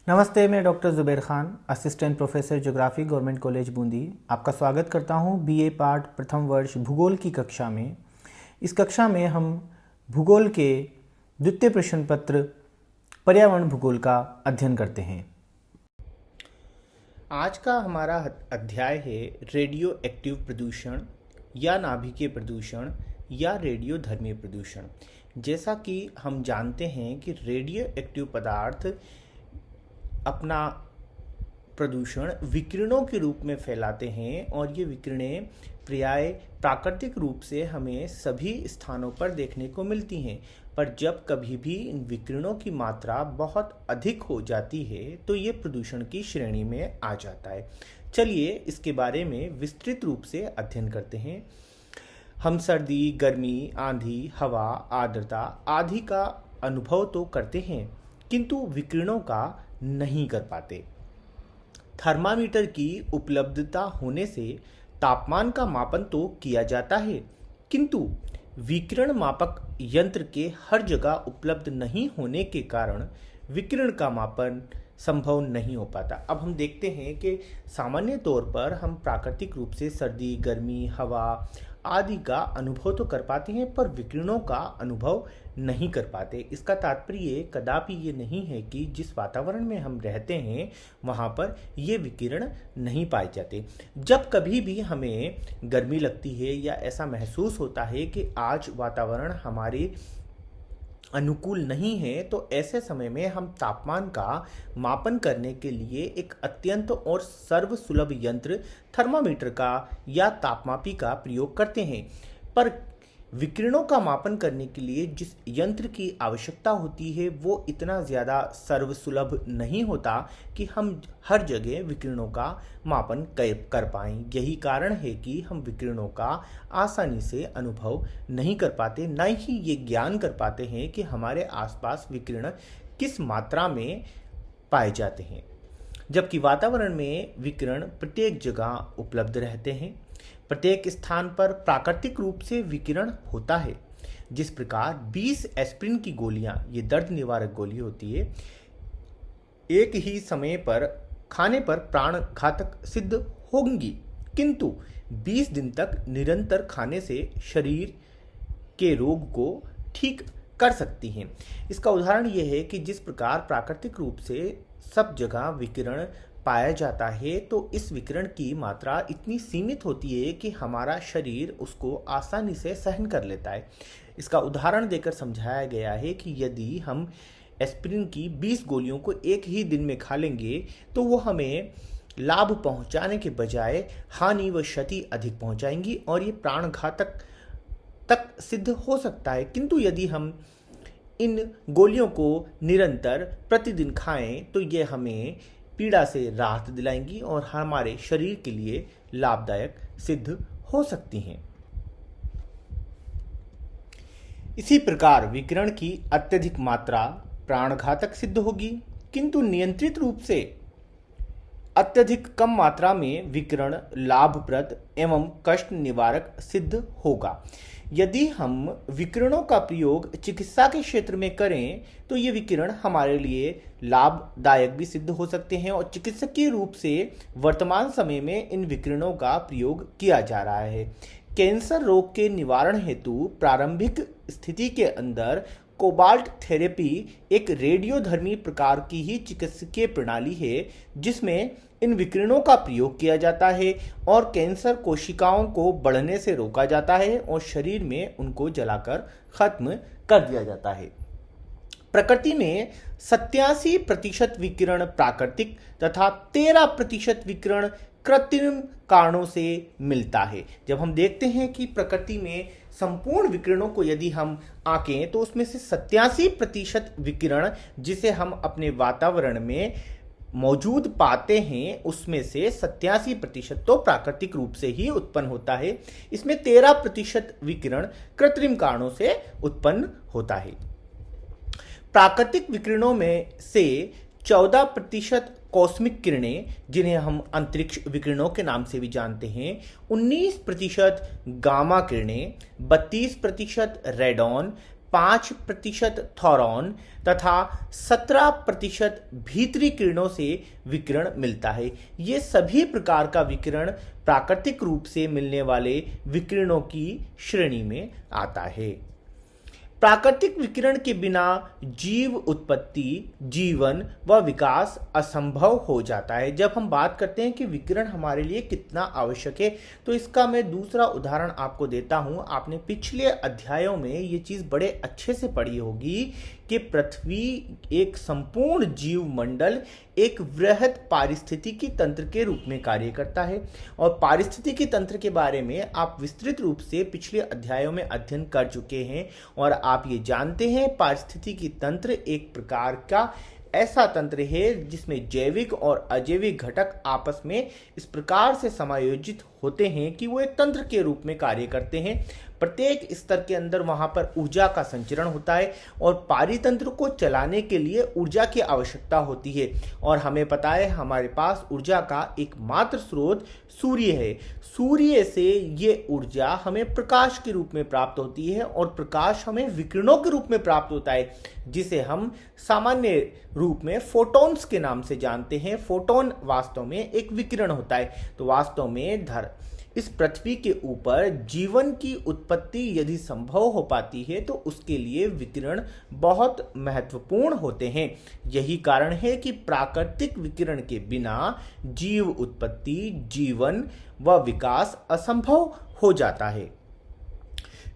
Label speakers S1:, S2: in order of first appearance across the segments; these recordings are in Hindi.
S1: नमस्ते, मैं doctor Zubair Khan, assistant professor geography, government college Bundi. आपका स्वागत करता हूं बीए पार्ट प्रथम वर्ष भूगोल की कक्षा में। इस कक्षा में हम भूगोल के द्वितीय प्रश्न पत्र पर्यावरण भूगोल का अध्ययन करते हैं। आज का हमारा अध्याय है रेडियो एक्टिव प्रदूषण या नाभिकीय प्रदूषण या रेडियोधर्मी प्रदूषण। जैसा कि हम जानते हैं कि रेडियो एक्टिव पदार्थ अपना प्रदूषण विकिरणों के रूप में फैलाते हैं और ये विकिरणें प्रायः प्राकृतिक रूप से हमें सभी स्थानों पर देखने को मिलती हैं। पर जब कभी भी इन विकिरणों की मात्रा बहुत अधिक हो जाती है तो ये प्रदूषण की श्रेणी में आ जाता है। चलिए इसके बारे में विस्तृत रूप से अध्ययन करते हैं। हम सर्दी, गर्मी, आंधी, हवा, आर्द्रता आदि का अनुभव तो करते हैं किंतु विकिरणों का नहीं कर पाते। थर्मामीटर की उपलब्धता होने से तापमान का मापन तो किया जाता है किंतु विकिरण मापक यंत्र के हर जगह उपलब्ध नहीं होने के कारण विकिरण का मापन संभव नहीं हो पाता। अब हम देखते हैं कि सामान्य तौर पर हम प्राकृतिक रूप से सर्दी, गर्मी, हवा आदि का अनुभव तो कर पाते हैं पर विकिरणों का अनुभव नहीं कर पाते। इसका तात्पर्य कदापि ये नहीं है कि जिस वातावरण में हम रहते हैं वहाँ पर ये विकिरण नहीं पाए जाते। जब कभी भी हमें गर्मी लगती है या ऐसा महसूस होता है कि आज वातावरण हमारे अनुकूल नहीं है तो ऐसे समय में हम तापमान का मापन करने के लिए एक अत्यंत और सर्वसुलभ यंत्र थर्मामीटर का या तापमापी का प्रयोग करते हैं। पर विकिरणों का मापन करने के लिए जिस यंत्र की आवश्यकता होती है वो इतना ज़्यादा सर्वसुलभ नहीं होता कि हम हर जगह विकिरणों का मापन कर पाएं। यही कारण है कि हम विकिरणों का आसानी से अनुभव नहीं कर पाते, न ही ये ज्ञान कर पाते हैं कि हमारे आसपास विकिरण किस मात्रा में पाए जाते हैं। जबकि वातावरण में विकिरण प्रत्येक जगह उपलब्ध रहते हैं। प्रत्येक स्थान पर प्राकृतिक रूप से विकिरण होता है। जिस प्रकार 20 एस्पिरिन की गोलियां, ये दर्द निवारक गोली होती है, एक ही समय पर खाने पर प्राण घातक सिद्ध होंगी किंतु 20 दिन तक निरंतर खाने से शरीर के रोग को ठीक कर सकती हैं। इसका उदाहरण यह है कि जिस प्रकार प्राकृतिक रूप से सब जगह विकिरण पाया जाता है तो इस विकिरण की मात्रा इतनी सीमित होती है कि हमारा शरीर उसको आसानी से सहन कर लेता है। इसका उदाहरण देकर समझाया गया है कि यदि हम एस्पिरिन की 20 गोलियों को एक ही दिन में खा लेंगे तो वो हमें लाभ पहुंचाने के बजाय हानि व क्षति अधिक पहुंचाएंगी और ये प्राणघातक तक सिद्ध हो सकता है। किंतु यदि हम इन गोलियों को निरंतर प्रतिदिन खाएं तो ये हमें पीड़ा से राहत दिलाएंगी और हमारे शरीर के लिए लाभदायक सिद्ध हो सकती हैं। इसी प्रकार विकिरण की अत्यधिक मात्रा प्राणघातक सिद्ध होगी किंतु नियंत्रित रूप से अत्यधिक कम मात्रा में विकिरण लाभप्रद एवं कष्ट निवारक सिद्ध होगा। यदि हम विकिरणों का प्रयोग चिकित्सा के क्षेत्र में करें तो ये विकिरण हमारे लिए लाभदायक भी सिद्ध हो सकते हैं और चिकित्सकीय रूप से वर्तमान समय में इन विकिरणों का प्रयोग किया जा रहा है। कैंसर रोग के निवारण हेतु प्रारंभिक स्थिति के अंदर कोबाल्ट थेरेपी एक रेडियोधर्मी प्रकार की ही चिकित्सकीय प्रणाली है जिसमें इन विकिरणों का प्रयोग किया जाता है और कैंसर कोशिकाओं को बढ़ने से रोका जाता है और शरीर में उनको जलाकर खत्म कर दिया जाता है। प्रकृति में 87% विकिरण प्राकृतिक तथा 13% विकिरण कृत्रिम कारणों से मिलता है। जब हम देखते हैं कि प्रकृति में संपूर्ण विकिरणों को यदि हम आंकें तो उसमें से 87% विकिरण जिसे हम अपने वातावरण में मौजूद पाते हैं उसमें से 87% तो प्राकृतिक रूप से ही उत्पन्न होता है। इसमें 13% विकिरण कृत्रिम कारणों से उत्पन्न होता है। प्राकृतिक विकिरणों में से 14% कॉस्मिक किरणें जिन्हें हम अंतरिक्ष विकिरणों के नाम से भी जानते हैं, 19% गामा किरणें, 32% रेडॉन, 5% थॉरॉन तथा 17% भीतरी किरणों से विकिरण मिलता है। ये सभी प्रकार का विकिरण प्राकृतिक रूप से मिलने वाले विकिरणों की श्रेणी में आता है। प्राकृतिक विकिरण के बिना जीव उत्पत्ति, जीवन व विकास असंभव हो जाता है। जब हम बात करते हैं कि विकिरण हमारे लिए कितना आवश्यक है, तो इसका मैं दूसरा उदाहरण आपको देता हूं। आपने पिछले अध्यायों में ये चीज बड़े अच्छे से पढ़ी होगी कि पृथ्वी एक संपूर्ण जीव मंडल एक वृहद पारिस्थितिकी तंत्र के रूप में कार्य करता है, और पारिस्थितिकी तंत्र के बारे में आप विस्तृत रूप से पिछले अध्यायों में अध्ययन कर चुके हैं, और आप ये जानते हैं पारिस्थितिकी तंत्र एक प्रकार का ऐसा तंत्र है जिसमें जैविक और अजैविक घटक आपस में इस प्रकार से समायोजित होते हैं कि वो एक तंत्र के रूप में कार्य करते हैं। प्रत्येक स्तर के अंदर वहां पर ऊर्जा का संचरण होता है, और पारितंत्र को चलाने के लिए ऊर्जा की आवश्यकता होती है। और हमें पता है हमारे पास ऊर्जा का एकमात्र स्रोत सूर्य है। सूर्य से ये ऊर्जा हमें प्रकाश के रूप में प्राप्त होती है, और प्रकाश हमें विकिरणों के रूप में प्राप्त होता है, जिसे हम सामान्य रूप में फोटॉन्स के नाम से जानते हैं। फोटोन वास्तव में एक विकिरण होता है। तो वास्तव में इस पृथ्वी के ऊपर जीवन की उत्पत्ति यदि संभव हो पाती है तो उसके लिए विकिरण बहुत महत्वपूर्ण होते हैं। यही कारण है कि प्राकृतिक विकिरण के बिना जीव उत्पत्ति, जीवन व विकास असंभव हो जाता है।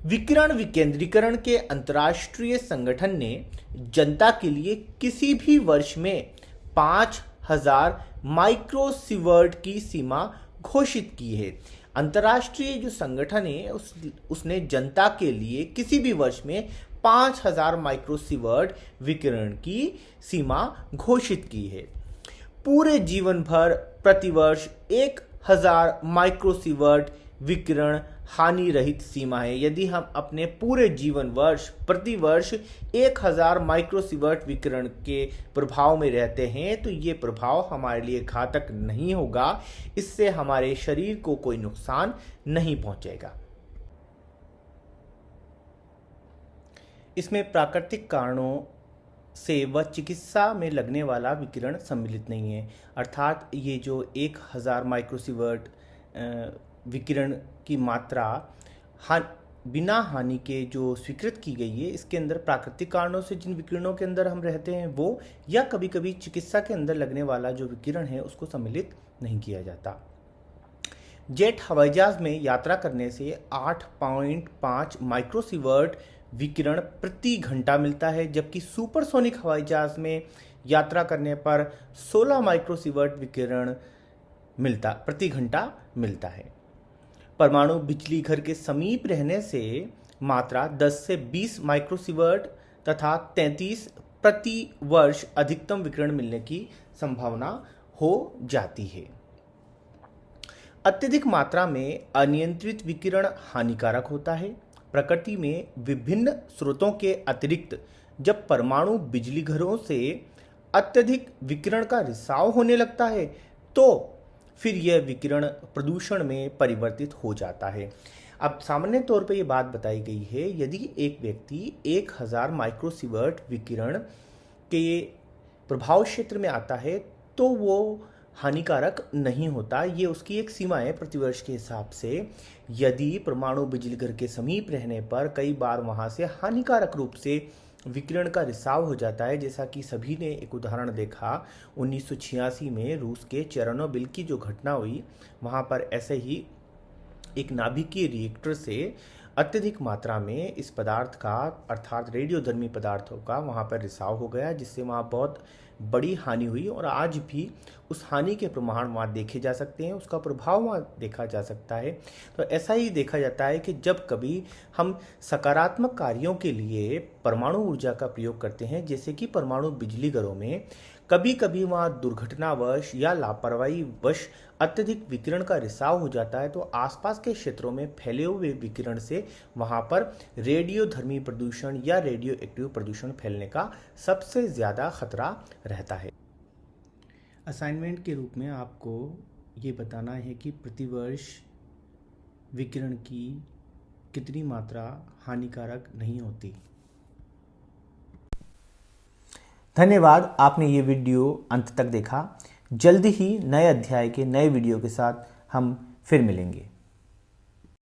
S1: विकिरण विकेंद्रीकरण के अंतर्राष्ट्रीय संगठन ने जनता के लिए किसी भी वर्ष में 5000 माइक्रोसीवर्ट की सीमा घोषित की है। अंतर्राष्ट्रीय जो संगठन है उसने जनता के लिए किसी भी वर्ष में 5000 माइक्रोसीवर्ट विकिरण की सीमा घोषित की है। पूरे जीवन भर प्रतिवर्ष 1000 माइक्रोसीवर्ट विकिरण हानि रहित सीमा है। यदि हम अपने पूरे जीवन वर्ष प्रतिवर्ष 1000 माइक्रोसीवर्ट विकिरण के प्रभाव में रहते हैं तो ये प्रभाव हमारे लिए घातक नहीं होगा, इससे हमारे शरीर को कोई नुकसान नहीं पहुंचेगा। इसमें प्राकृतिक कारणों से व चिकित्सा में लगने वाला विकिरण सम्मिलित नहीं है। अर्थात ये जो 1000 माइक्रोसीवर्ट विकिरण की मात्रा बिना हानि के जो स्वीकृत की गई है, इसके अंदर प्राकृतिक कारणों से जिन विकिरणों के अंदर हम रहते हैं वो, या कभी कभी चिकित्सा के अंदर लगने वाला जो विकिरण है उसको सम्मिलित नहीं किया जाता। जेट हवाई जहाज में यात्रा करने से 8.5 माइक्रोसीवर्ट विकिरण प्रति घंटा मिलता है, जबकि सुपरसोनिक हवाई जहाज में यात्रा करने पर 16 माइक्रोसीवर्ट विकिरण प्रति घंटा मिलता है। परमाणु बिजली घर के समीप रहने से मात्रा 10 से 20 माइक्रोसीवर्ट तथा 33 प्रति वर्ष अधिकतम विकिरण मिलने की संभावना हो जाती है। अत्यधिक मात्रा में अनियंत्रित विकिरण हानिकारक होता है। प्रकृति में विभिन्न स्रोतों के अतिरिक्त जब परमाणु बिजली घरों से अत्यधिक विकिरण का रिसाव होने लगता है तो फिर यह विकिरण प्रदूषण में परिवर्तित हो जाता है। अब सामान्य तौर पर यह बात बताई गई है, यदि एक व्यक्ति 1000 माइक्रोसीवर्ट विकिरण के प्रभाव क्षेत्र में आता है तो वो हानिकारक नहीं होता। ये उसकी एक सीमा है प्रतिवर्ष के हिसाब से। यदि परमाणु बिजली घर के समीप रहने पर कई बार वहाँ से हानिकारक रूप से विकिरण का रिसाव हो जाता है, जैसा कि सभी ने एक उदाहरण देखा 1986 में रूस के चेरनोबिल की जो घटना हुई, वहाँ पर ऐसे ही एक नाभिकीय रिएक्टर से अत्यधिक मात्रा में इस पदार्थ का अर्थात रेडियोधर्मी पदार्थों का वहाँ पर रिसाव हो गया, जिससे वहाँ बहुत बड़ी हानि हुई, और आज भी उस हानि के प्रमाण वहाँ देखे जा सकते हैं, उसका प्रभाव वहाँ देखा जा सकता है। तो ऐसा ही देखा जाता है कि जब कभी हम सकारात्मक कार्यों के लिए परमाणु ऊर्जा का प्रयोग करते हैं, जैसे कि परमाणु बिजली घरों में, कभी कभी वहाँ दुर्घटनावश या लापरवाहीवश अत्यधिक विकिरण का रिसाव हो जाता है, तो आसपास के क्षेत्रों में फैले हुए विकिरण से वहाँ पर रेडियोधर्मी प्रदूषण या रेडियो एक्टिव प्रदूषण फैलने का सबसे ज़्यादा खतरा रहता है। असाइनमेंट के रूप में आपको ये बताना है कि प्रतिवर्ष विकिरण की कितनी मात्रा हानिकारक नहीं होती। धन्यवाद, आपने ये वीडियो अंत तक देखा। जल्दी ही नए अध्याय के नए वीडियो के साथ हम फिर मिलेंगे।